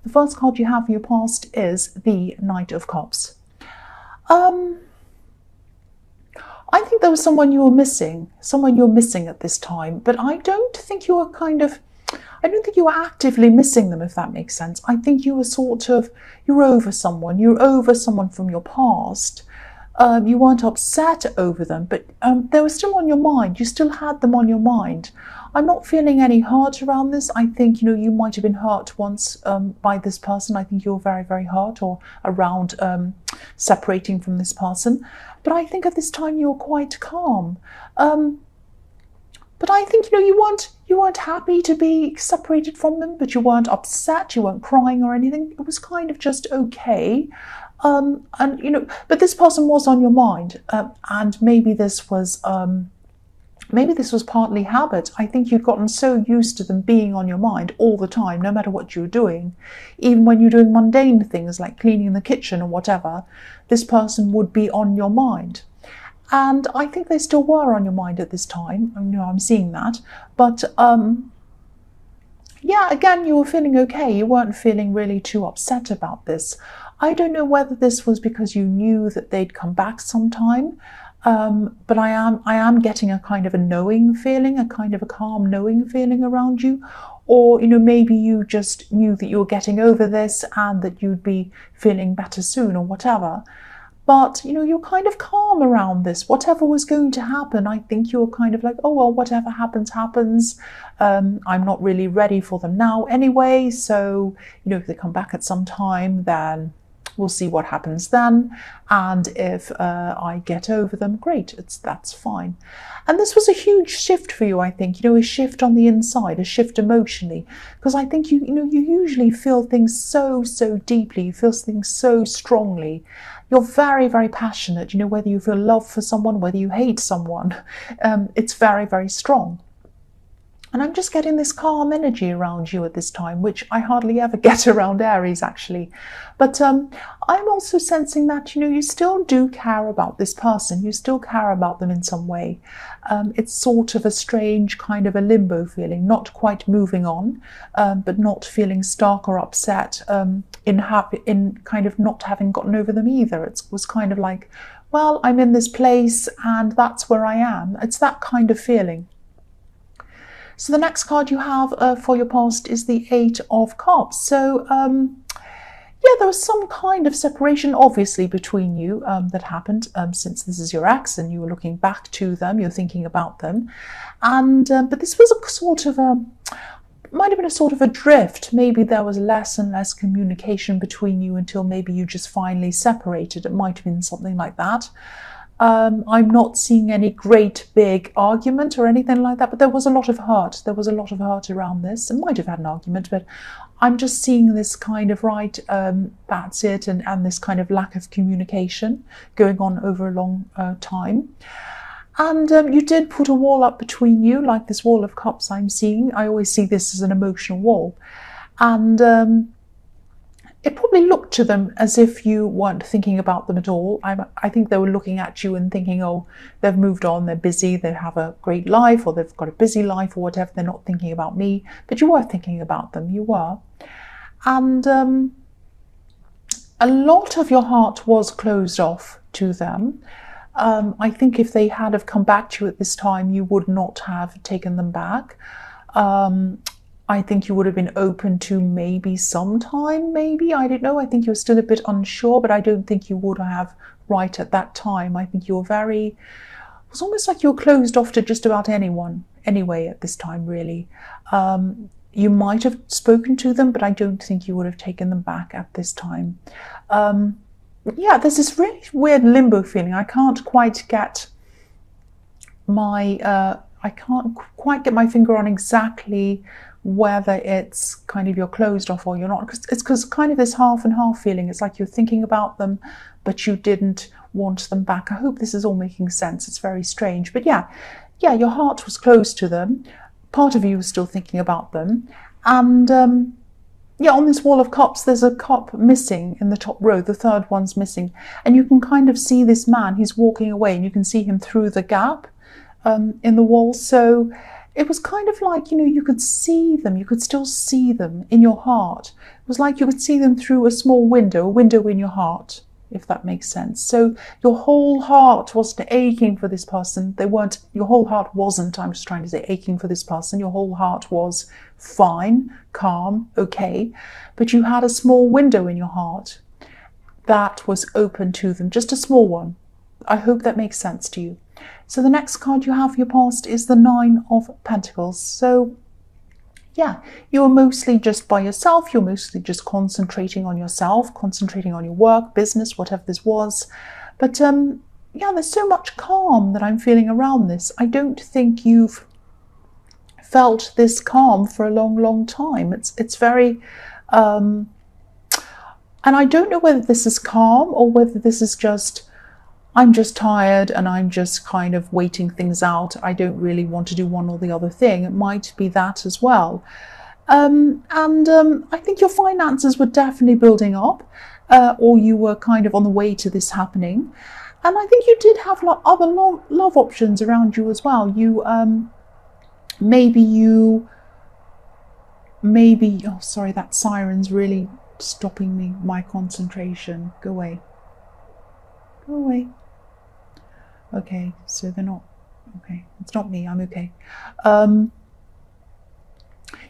The first card you have for your past is the Knight of Cups. I think there was someone you're missing at this time, but I don't think you were actively missing them, if that makes sense. I think you were you're over someone from your past. You weren't upset over them, but they were still on your mind. You still had them on your mind. I'm not feeling any hurt around this. I think, you might have been hurt once by this person. I think you're very, very hurt or around separating from this person. But I think at this time you're quite calm. But I think, you weren't happy to be separated from them, but you weren't upset, you weren't crying or anything. It was kind of just okay. But this person was on your mind, and maybe this was partly habit. I think you'd gotten so used to them being on your mind all the time, no matter what you were doing. Even when you're doing mundane things like cleaning the kitchen or whatever, this person would be on your mind. And I think they still were on your mind at this time. I'm seeing that. But again, you were feeling okay. You weren't feeling really too upset about this. I don't know whether this was because you knew that they'd come back sometime, but I am getting a kind of a knowing feeling, a kind of a calm knowing feeling around you. Or, maybe you just knew that you were getting over this and that you'd be feeling better soon or whatever. But, you're kind of calm around this. Whatever was going to happen, I think you were kind of like, oh, well, whatever happens, happens. I'm not really ready for them now anyway. So, if they come back at some time, then we'll see what happens then. And if I get over them, great, that's fine. And this was a huge shift for you, I think, a shift on the inside, a shift emotionally. Because I think, you usually feel things so deeply, you feel things so strongly. You're very, very passionate, whether you feel love for someone, whether you hate someone, it's very, very strong. And I'm just getting this calm energy around you at this time, which I hardly ever get around Aries, actually. But I'm also sensing that, you still do care about this person. You still care about them in some way. It's sort of a strange kind of a limbo feeling, not quite moving on, but not feeling stuck or upset in kind of not having gotten over them either. It was kind of like, well, I'm in this place and that's where I am. It's that kind of feeling. So the next card you have for your past is the Eight of Cups. So, there was some kind of separation, obviously, between you that happened since this is your ex and you were looking back to them, you're thinking about them. And but this was a sort of might have been a sort of a drift. Maybe there was less and less communication between you until maybe you just finally separated. It might have been something like that. I'm not seeing any great big argument or anything like that, but there was a lot of hurt. There was a lot of hurt around this. I might have had an argument, but I'm just seeing this kind of that's it, and this kind of lack of communication going on over a long time. And you did put a wall up between you, like this wall of cups I'm seeing. I always see this as an emotional wall. And it probably looked to them as if you weren't thinking about them at all. I think they were looking at you and thinking, oh, they've moved on, they're busy, they have a great life, or they've got a busy life or whatever, they're not thinking about me. But you were thinking about them, you were. And a lot of your heart was closed off to them. I think if they had have come back to you at this time, you would not have taken them back. I think you would have been open to maybe sometime, maybe, I don't know. I think you're still a bit unsure, but I don't think you would have right at that time. I think you're it was almost like you're closed off to just about anyone, anyway, at this time, really. You might have spoken to them, but I don't think you would have taken them back at this time. There's this really weird limbo feeling. I can't quite get my finger on exactly whether it's kind of you're closed off or you're not. It's because kind of this half and half feeling. It's like you're thinking about them, but you didn't want them back. I hope this is all making sense. It's very strange. But yeah, your heart was closed to them. Part of you was still thinking about them. And on this wall of cups, there's a cup missing in the top row. The third one's missing. And you can kind of see this man. He's walking away and you can see him through the gap in the wall. So it was kind of like, you could see them, you could still see them in your heart. It was like you could see them through a small window, a window in your heart, if that makes sense. So your whole heart wasn't aching for this person. Your whole heart wasn't, I'm just trying to say, aching for this person. Your whole heart was fine, calm, okay. But you had a small window in your heart that was open to them, just a small one. I hope that makes sense to you. So the next card you have for your past is the Nine of Pentacles. So yeah, you're mostly just by yourself. You're mostly just concentrating on yourself, concentrating on your work, business, whatever this was. But yeah, there's so much calm that I'm feeling around this. I don't think you've felt this calm for a long, long time. It's very, and I don't know whether this is calm or whether this is just, I'm just tired and I'm just kind of waiting things out. I don't really want to do one or the other thing. It might be that as well. I think your finances were definitely building up, or you were kind of on the way to this happening. And I think you did have other love options around you as well. Maybe, oh, sorry, that siren's really stopping my concentration. Go away. Go away. Okay, so they're not, okay, it's not me, I'm okay.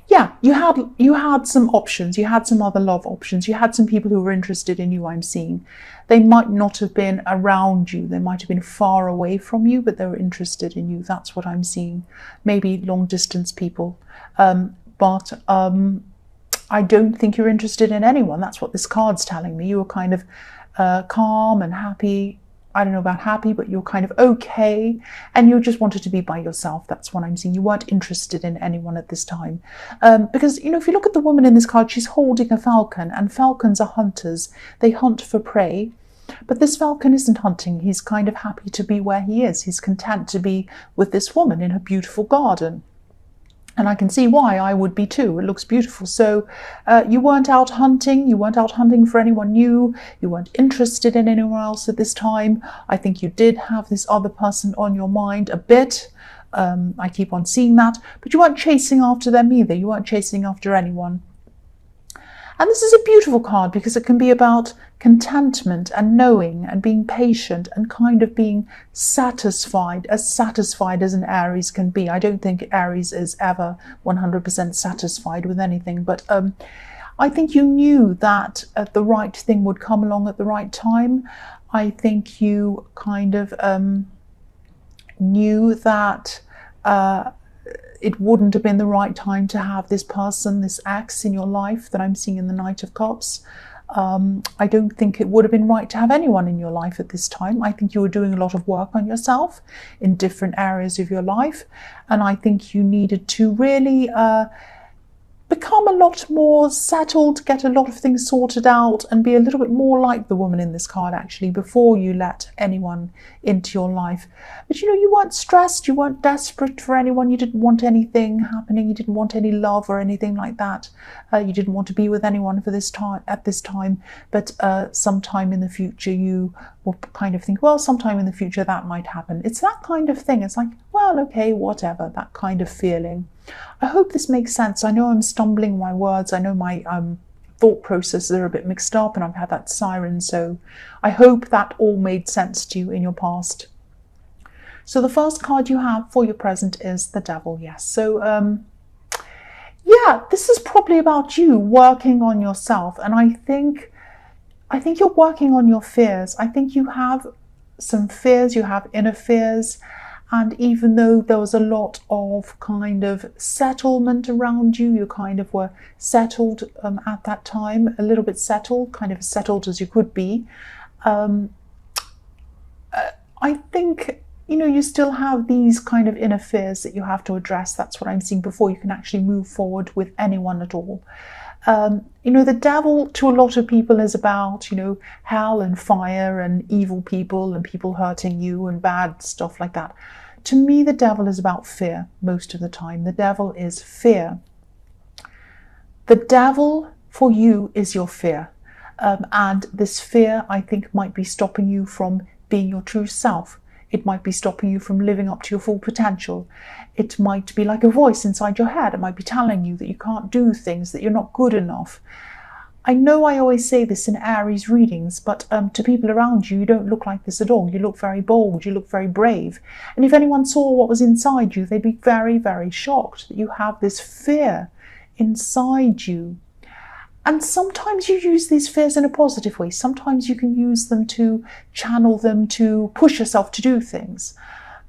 Yeah, you had some options, you had some other love options, you had some people who were interested in you, I'm seeing. They might not have been around you, they might have been far away from you, but they were interested in you. That's what I'm seeing. Maybe long distance people. But I don't think you're interested in anyone. That's what this card's telling me. You were kind of calm and happy. I don't know about happy, but you're kind of okay, and you just wanted to be by yourself. That's what I'm seeing. You weren't interested in anyone at this time. Because, if you look at the woman in this card, she's holding a falcon, and falcons are hunters. They hunt for prey. But this falcon isn't hunting. He's kind of happy to be where he is. He's content to be with this woman in her beautiful garden. And I can see why I would be too. It looks beautiful. So you weren't out hunting. You weren't out hunting for anyone new. You weren't interested in anyone else at this time. I think you did have this other person on your mind a bit. I keep on seeing that. But you weren't chasing after them either. You weren't chasing after anyone. And this is a beautiful card because it can be about contentment and knowing and being patient and kind of being satisfied as an Aries can be. I don't think Aries is ever 100% satisfied with anything, but I think you knew that the right thing would come along at the right time. I think you kind of knew that it wouldn't have been the right time to have this person, this ex in your life that I'm seeing in the Knight of Cups. I don't think it would have been right to have anyone in your life at this time. I think you were doing a lot of work on yourself in different areas of your life. And I think you needed to really become a lot more settled, get a lot of things sorted out, and be a little bit more like the woman in this card, actually, before you let anyone into your life. But you weren't stressed, you weren't desperate for anyone, you didn't want anything happening, you didn't want any love or anything like that. You didn't want to be with anyone for this time at this time, but sometime in the future you will kind of think, well, sometime in the future that might happen. It's that kind of thing. It's like, well, okay, whatever, that kind of feeling. I hope this makes sense. I know I'm stumbling my words. I know my thought processes are a bit mixed up, and I've had that siren, so I hope that all made sense to you in your past. So the first card you have for your present is the Devil. Yes. So yeah, this is probably about you working on yourself, and I think you're working on your fears. I think you have some fears, you have inner fears. And even though there was a lot of kind of settlement around you, you kind of were settled at that time, a little bit settled, kind of as settled as you could be. I think, you still have these kind of inner fears that you have to address. That's what I'm seeing before you can actually move forward with anyone at all. The devil to a lot of people is about, hell and fire and evil people and people hurting you and bad stuff like that. To me, the devil is about fear most of the time. The devil is fear. The devil for you is your fear. And this fear, I think, might be stopping you from being your true self. It might be stopping you from living up to your full potential. It might be like a voice inside your head. It might be telling you that you can't do things, that you're not good enough. I know I always say this in Aries readings, but to people around you, you don't look like this at all. You look very bold, you look very brave. And if anyone saw what was inside you, they'd be very, very shocked that you have this fear inside you. And sometimes you use these fears in a positive way. Sometimes you can use them to channel them, to push yourself to do things.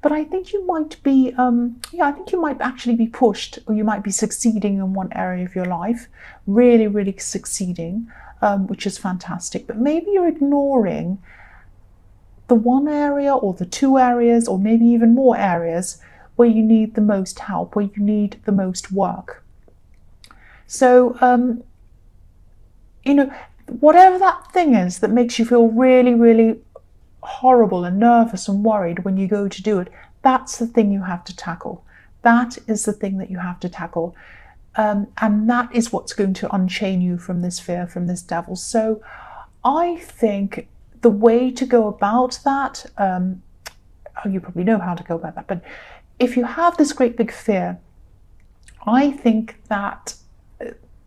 But I think you might be, I think you might actually be pushed, or you might be succeeding in one area of your life, really, really succeeding, which is fantastic. But maybe you're ignoring the one area or the two areas, or maybe even more areas where you need the most help, where you need the most work. So, whatever that thing is that makes you feel really, really horrible and nervous and worried when you go to do it, that's the thing you have to tackle. That is the thing that you have to tackle. And that is what's going to unchain you from this fear, from this devil. So I think the way to go about that, you probably know how to go about that, but if you have this great big fear, I think that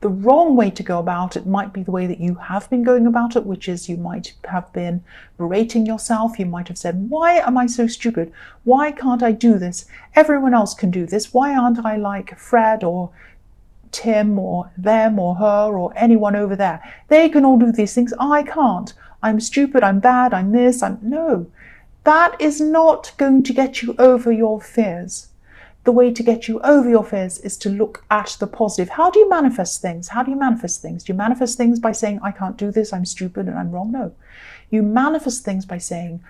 the wrong way to go about it might be the way that you have been going about it, which is you might have been berating yourself. You might have said, why am I so stupid? Why can't I do this? Everyone else can do this. Why aren't I like Fred or Tim or them or her or anyone over there? They can all do these things. I can't. I'm stupid. I'm bad. I'm this. No. That is not going to get you over your fears. The way to get you over your fears is to look at the positive. How do you manifest things? How do you manifest things? Do you manifest things by saying, I can't do this, I'm stupid and I'm wrong? No. You manifest things by saying,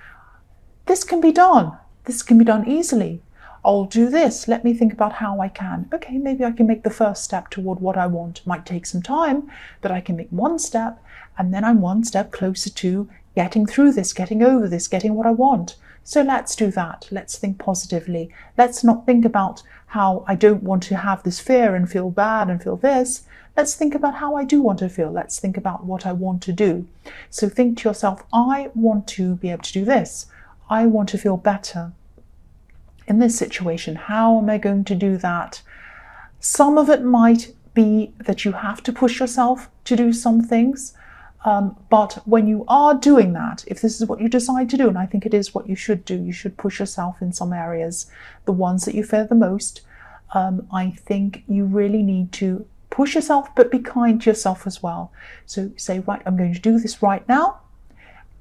this can be done. This can be done easily. I'll do this. Let me think about how I can. Okay, maybe I can make the first step toward what I want. It might take some time, but I can make one step, and then I'm one step closer to getting through this, getting over this, getting what I want. So let's do that. Let's think positively. Let's not think about how I don't want to have this fear and feel bad and feel this. Let's think about how I do want to feel. Let's think about what I want to do. So think to yourself, I want to be able to do this. I want to feel better in this situation. How am I going to do that? Some of it might be that you have to push yourself to do some things. But when you are doing that, if this is what you decide to do, and I think it is what you should do, you should push yourself in some areas, the ones that you fear the most. I think you really need to push yourself, but be kind to yourself as well. So say, right, I'm going to do this right now.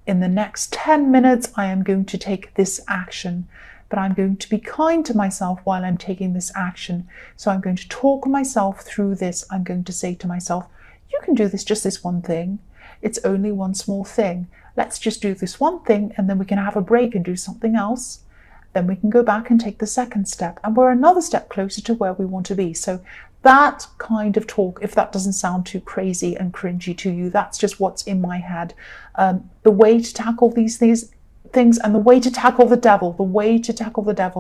In the next 10 minutes, I am going to take this action, but I'm going to be kind to myself while I'm taking this action. So I'm going to talk myself through this. I'm going to say to myself, you can do this, just this one thing. It's only one small thing. Let's just do this one thing, and then we can have a break and do something else. Then we can go back and take the second step, and we're another step closer to where we want to be. So that kind of talk, if that doesn't sound too crazy and cringy to you, that's just what's in my head. The way to tackle these things and the way to tackle the devil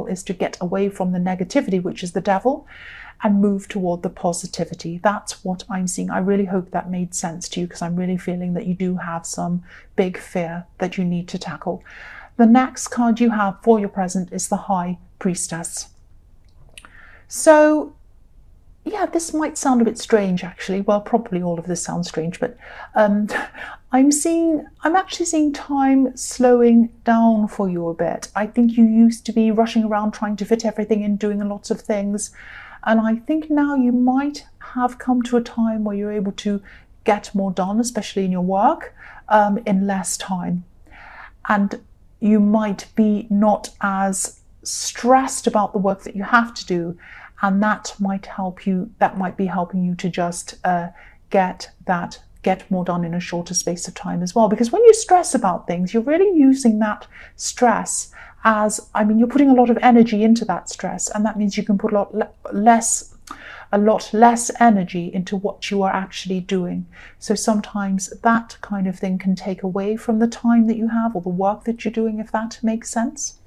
is to get away from the negativity, which is the devil, and move toward the positivity. That's what I'm seeing. I really hope that made sense to you, because I'm really feeling that you do have some big fear that you need to tackle. The next card you have for your present is the High Priestess. So, yeah, this might sound a bit strange, actually. Well, probably all of this sounds strange, but I'm actually seeing time slowing down for you a bit. I think you used to be rushing around trying to fit everything in, doing lots of things. And I think now you might have come to a time where you're able to get more done, especially in your work, in less time. And you might be not as stressed about the work that you have to do. And that might help you, that might be helping you to just get more done in a shorter space of time as well. Because when you stress about things, you're really using that stress as, you're putting a lot of energy into that stress, and that means you can put a lot less energy into what you are actually doing. So sometimes that kind of thing can take away from the time that you have or the work that you're doing, if that makes sense.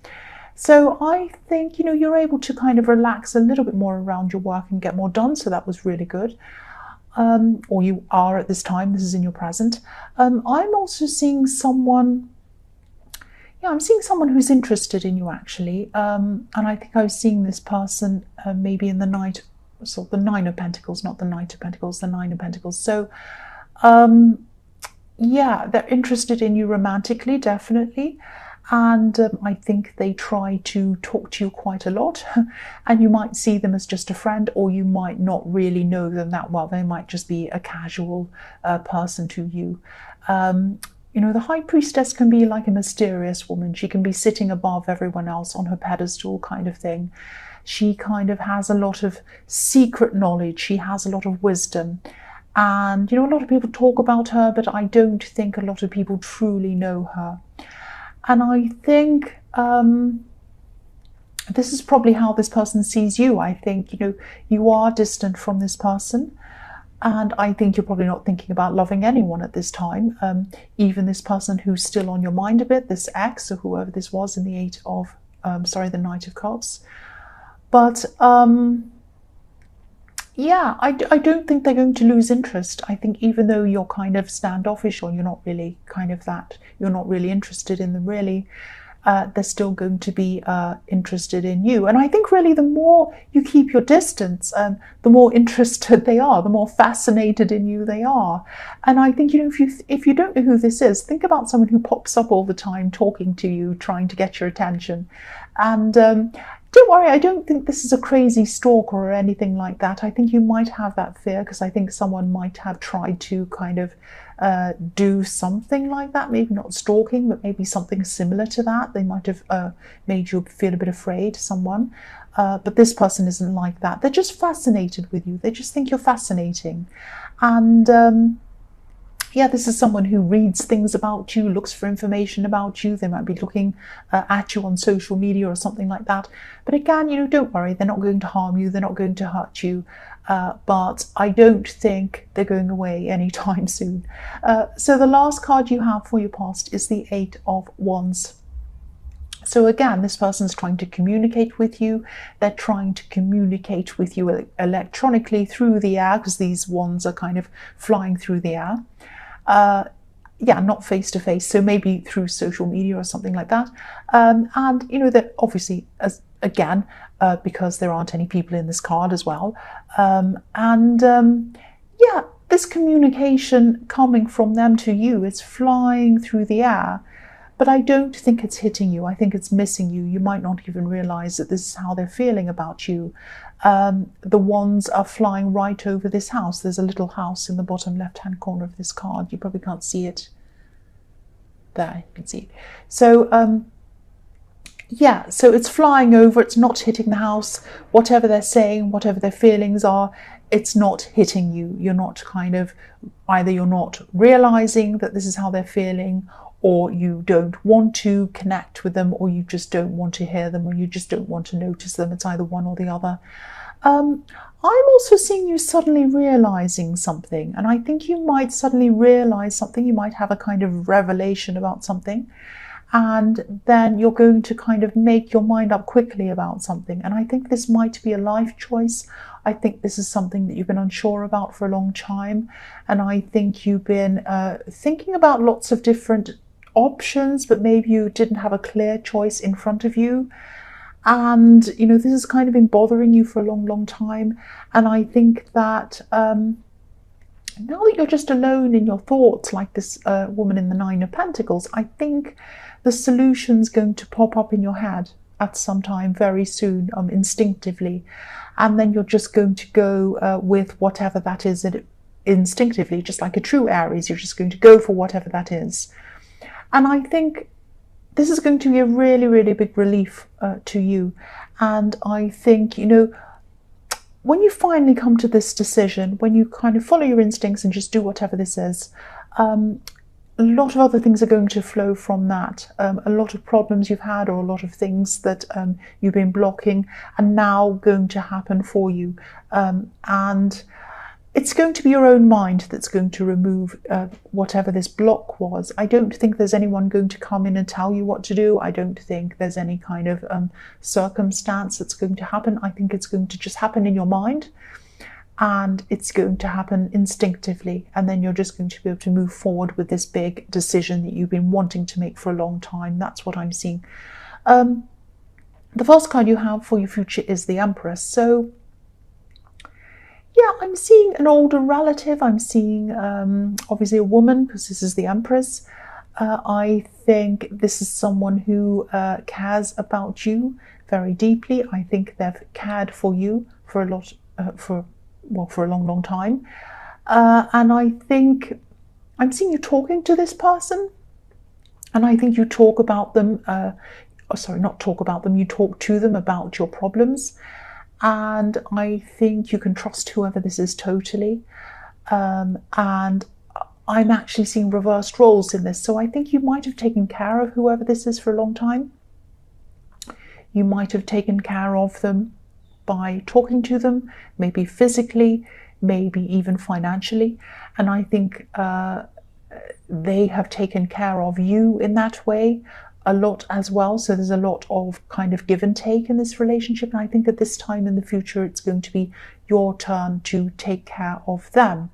So I think, you're able to kind of relax a little bit more around your work and get more done. So that was really good. Or you are at this time, this is in your present. I'm also seeing someone, Yeah, I'm seeing someone who's interested in you, actually. And I think I was seeing this person maybe in the night, sort of the Nine of Pentacles, not the Knight of Pentacles, the Nine of Pentacles. So, yeah, they're interested in you romantically, definitely. And I think they try to talk to you quite a lot. And you might see them as just a friend, or you might not really know them that well. They might just be a casual person to you. You know, the High Priestess can be like a mysterious woman. She can be sitting above everyone else on her pedestal kind of thing. She kind of has a lot of secret knowledge. She has a lot of wisdom. And, you know, a lot of people talk about her, but I don't think a lot of people truly know her. And I think this is probably how this person sees you. I think, you know, you are distant from this person. And I think you're probably not thinking about loving anyone at this time. Even this person who's still on your mind a bit, this ex or whoever this was in the the Knight of Cups. But yeah, I don't think they're going to lose interest. I think even though you're kind of standoffish, or you're not really you're not really interested in them really, they're still going to be interested in you. And I think really the more you keep your distance, the more interested they are, the more fascinated in you they are. And I think, you know, if you don't know who this is, think about someone who pops up all the time talking to you, trying to get your attention. And don't worry, I don't think this is a crazy stalker or anything like that. I think you might have that fear because I think someone might have tried to kind of do something like that, maybe not stalking, but maybe something similar to that. They might have made you feel a bit afraid, someone. But this person isn't like that. They're just fascinated with you. They just think you're fascinating. And yeah, this is someone who reads things about you, looks for information about you. They might be looking at you on social media or something like that. But again, you know, don't worry. They're not going to harm you. They're not going to hurt you. But I don't think they're going away anytime soon. So the last card you have for your past is the Eight of Wands. So again, this person's trying to communicate with you. They're trying to communicate with you electronically through the air, because these wands are kind of flying through the air. Yeah, not face to face, so maybe through social media or something like that. And you know, that obviously, because there aren't any people in this card as well. Yeah, this communication coming from them to you, it's flying through the air. But I don't think it's hitting you. I think it's missing you. You might not even realize that this is how they're feeling about you. The wands are flying right over this house. There's a little house in the bottom left-hand corner of this card. You probably can't see it. There, you can see it. So, yeah, so it's flying over. It's not hitting the house. Whatever they're saying, whatever their feelings are, it's not hitting you. You're not either you're not realizing that this is how they're feeling, or you don't want to connect with them, or you just don't want to hear them, or you just don't want to notice them. It's either one or the other. I'm also seeing you suddenly realizing something, and I think you might suddenly realize something. You might have a kind of revelation about something, and then you're going to kind of make your mind up quickly about something. And I think this might be a life choice. I think this is something that you've been unsure about for a long time, and I think you've been thinking about lots of different options, but maybe you didn't have a clear choice in front of you. And you know, this has kind of been bothering you for a long time. And I think that now that you're just alone in your thoughts, like this woman in the Nine of Pentacles, I think the solution's going to pop up in your head at some time very soon, instinctively. And then you're just going to go with whatever that is instinctively, just like a true Aries. You're just going to go for whatever that is. And I think this is going to be a really big relief to you. And I think, you know, when you finally come to this decision, when you kind of follow your instincts and just do whatever this is, a lot of other things are going to flow from that. A lot of problems you've had, or a lot of things that you've been blocking, are now going to happen for you. And it's going to be your own mind that's going to remove whatever this block was. I don't think there's anyone going to come in and tell you what to do. I don't think there's any kind of circumstance that's going to happen. I think it's going to just happen in your mind. and it's going to happen instinctively, and then you're just going to be able to move forward with this big decision that you've been wanting to make for a long time. That's what I'm seeing. The first card you have for your future is the Empress. So yeah, I'm seeing an older relative. I'm seeing obviously a woman, because this is the Empress. I think this is someone who cares about you very deeply. I think they've cared for you for a lot, for a long time. And I think I'm seeing you talking to this person, and I think you talk about them. Not talk about them. You talk to them about your problems, and I think you can trust whoever this is totally. And I'm actually seeing reversed roles in this. So I think you might have taken care of whoever this is for a long time. You might have taken care of them by talking to them, maybe physically, maybe even financially. And I think they have taken care of you in that way a lot as well. So there's a lot of kind of give and take in this relationship. And I think at this time in the future, it's going to be your turn to take care of them.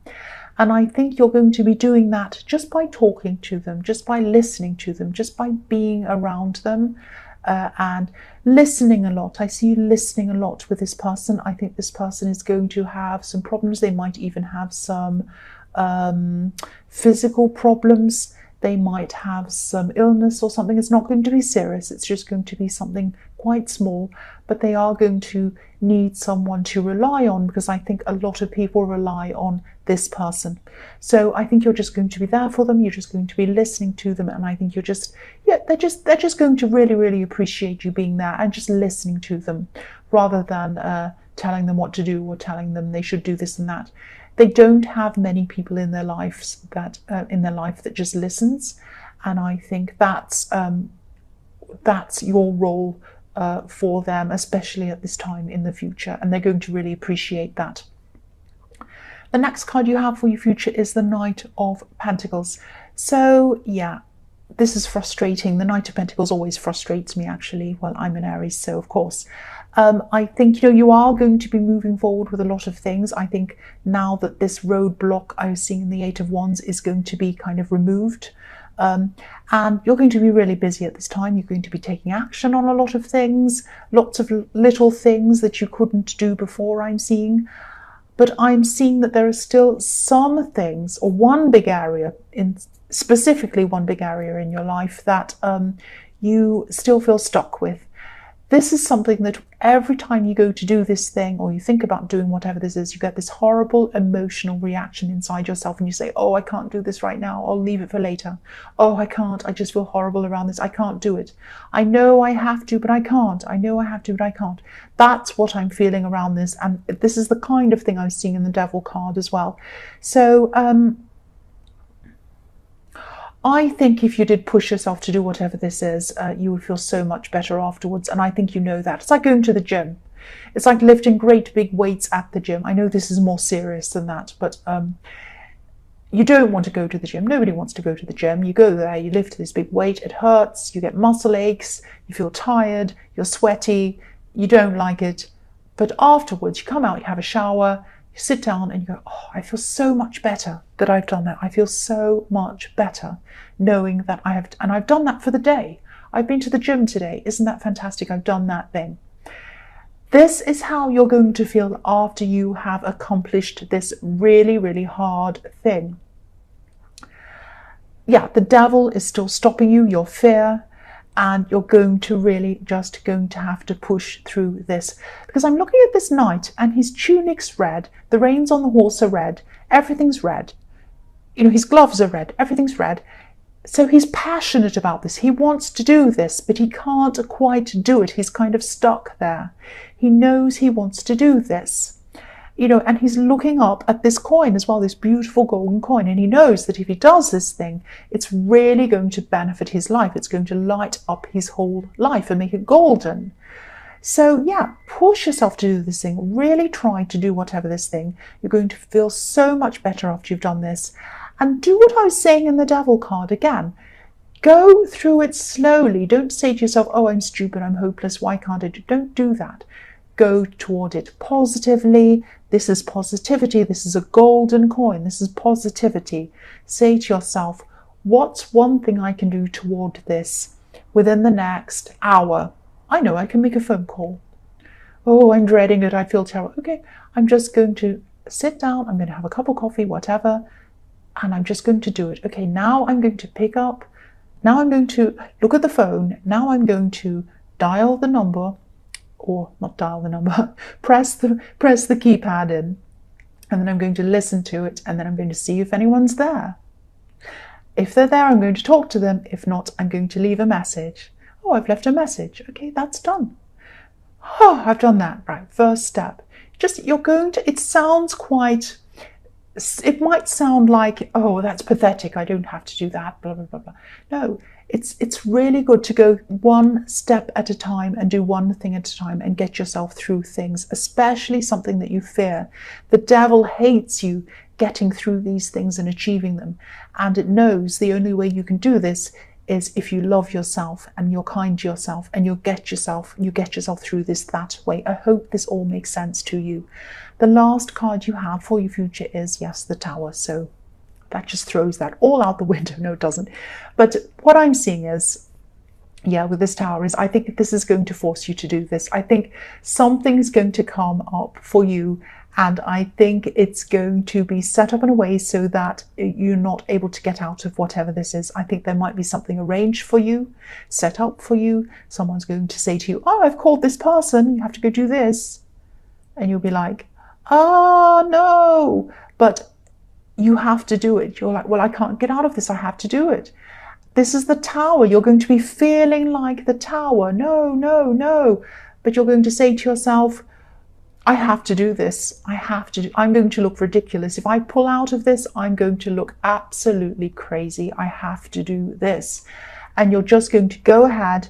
And I think you're going to be doing that just by talking to them, just by listening to them, just by being around them, and listening a lot. I see you listening a lot with this person. I think this person is going to have some problems. They might even have some physical problems. They might have some illness or something. It's not going to be serious. It's just going to be something quite small, but they are going to need someone to rely on, because I think a lot of people rely on this person. So I think you're just going to be there for them. You're just going to be listening to them. And I think you're just, they're just going to really, really appreciate you being there and just listening to them, rather than telling them what to do or telling them they should do this and that. They don't have many people in their lives that that just listens, and I think that's your role for them, especially at this time in the future, and they're going to really appreciate that. The next card you have for your future is the Knight of Pentacles. So yeah, this is frustrating. The Knight of Pentacles always frustrates me, actually. Well, I'm an Aries, so of course. I think you are going to be moving forward with a lot of things. I think now that this roadblock I was seeing in the Eight of Wands is going to be kind of removed, and you're going to be really busy at this time. You're going to be taking action on a lot of things, lots of little things that you couldn't do before, I'm seeing. But I'm seeing that there are still some things, or one big area, specifically one big area in your life that you still feel stuck with. This is something that every time you go to do this thing, or you think about doing whatever this is, you get this horrible emotional reaction inside yourself, and you say, oh, I can't do this right now. I'll leave it for later. Oh, I can't. I just feel horrible around this. I can't do it. I know I have to, but I can't. I know I have to, but I can't. That's what I'm feeling around this. And this is the kind of thing I was seeing in the Devil card as well. So, I think if you did push yourself to do whatever this is, you would feel so much better afterwards. And I think you know that. It's like going to the gym. It's like lifting great big weights at the gym. I know this is more serious than that, but you don't want to go to the gym. Nobody wants to go to the gym. You go there, you lift this big weight, it hurts, you get muscle aches, you feel tired, you're sweaty, you don't like it. But afterwards, you come out, you have a shower, you sit down and you go, oh, I feel so much better that I've done that. I feel so much better knowing that I've done that for the day. I've been to the gym today. Isn't that fantastic? I've done that thing. This is how you're going to feel after you have accomplished this really, really hard thing. Yeah, the devil is still stopping you, your fear, and you're going to really just going to have to push through this. Because I'm looking at this knight and his tunic's red, the reins on the horse are red, everything's red. You know, his gloves are red, everything's red. So he's passionate about this. He wants to do this, but he can't quite do it. He's kind of stuck there. He knows he wants to do this. You know, and he's looking up at this coin as well, this beautiful golden coin. And he knows that if he does this thing, it's really going to benefit his life. It's going to light up his whole life and make it golden. So yeah, push yourself to do this thing. Really try to do whatever this thing. You're going to feel so much better after you've done this. And do what I was saying in the Devil card again. Go through it slowly. Don't say to yourself, oh, I'm stupid, I'm hopeless, why can't I do it? Don't do that. Go toward it positively. This is positivity. This is a golden coin. This is positivity. Say to yourself, what's one thing I can do toward this within the next hour? I know I can make a phone call. Oh, I'm dreading it. I feel terrible. Okay, I'm just going to sit down. I'm going to have a cup of coffee, whatever, and I'm just going to do it. Okay, now I'm going to pick up. Now I'm going to look at the phone. Now I'm going to dial the number, or not dial the number, press the keypad in, and then I'm going to listen to it, and then I'm going to see if anyone's there. If they're there, I'm going to talk to them. If not, I'm going to leave a message. Oh, I've left a message. Okay, that's done. Oh, I've done that. Right, first step. Just, you're going to, it sounds quite, it might sound like, oh, that's pathetic. I don't have to do that, blah, blah, blah, blah. No, it's really good to go one step at a time and do one thing at a time and get yourself through things, especially something that you fear. The devil hates you getting through these things and achieving them. And it knows the only way you can do this is if you love yourself and you're kind to yourself and you get yourself through this that way. I hope this all makes sense to you. The last card you have for your future is, yes, the Tower. So that just throws that all out the window. No, it doesn't. But what I'm seeing is, yeah, with this Tower is, I think this is going to force you to do this. I think something's going to come up for you, and I think it's going to be set up in a way so that you're not able to get out of whatever this is. I think there might be something arranged for you, set up for you. Someone's going to say to you, oh, I've called this person, you have to go do this. And you'll be like, oh, no. But you have to do it. You're like, well, I can't get out of this. I have to do it. This is the Tower. You're going to be feeling like the Tower. No, no, no. But you're going to say to yourself, I have to do this. I have to. I'm going to look ridiculous. If I pull out of this, I'm going to look absolutely crazy. I have to do this. And you're just going to go ahead,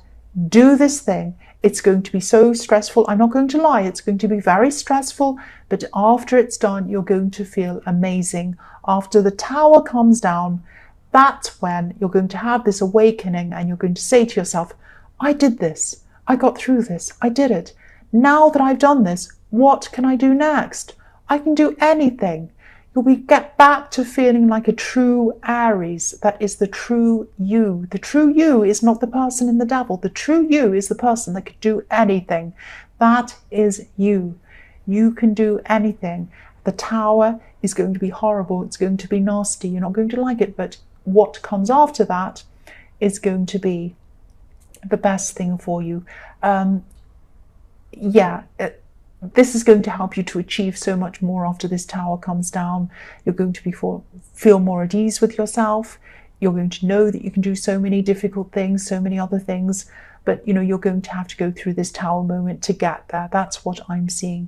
do this thing. It's going to be so stressful. I'm not going to lie. It's going to be very stressful. But after it's done, you're going to feel amazing. After the Tower comes down, that's when you're going to have this awakening and you're going to say to yourself, I did this. I got through this. I did it. Now that I've done this, what can I do next? I can do anything. You'll get back to feeling like a true Aries. That is the true you. The true you is not the person in the devil. The true you is the person that could do anything. That is you. You can do anything. The Tower is going to be horrible. It's going to be nasty. You're not going to like it. But what comes after that is going to be the best thing for you. This is going to help you to achieve so much more after this Tower comes down. You're going to feel more at ease with yourself. You're going to know that you can do so many difficult things, so many other things, but you're going to have to go through this Tower moment to get there. That's what I'm seeing.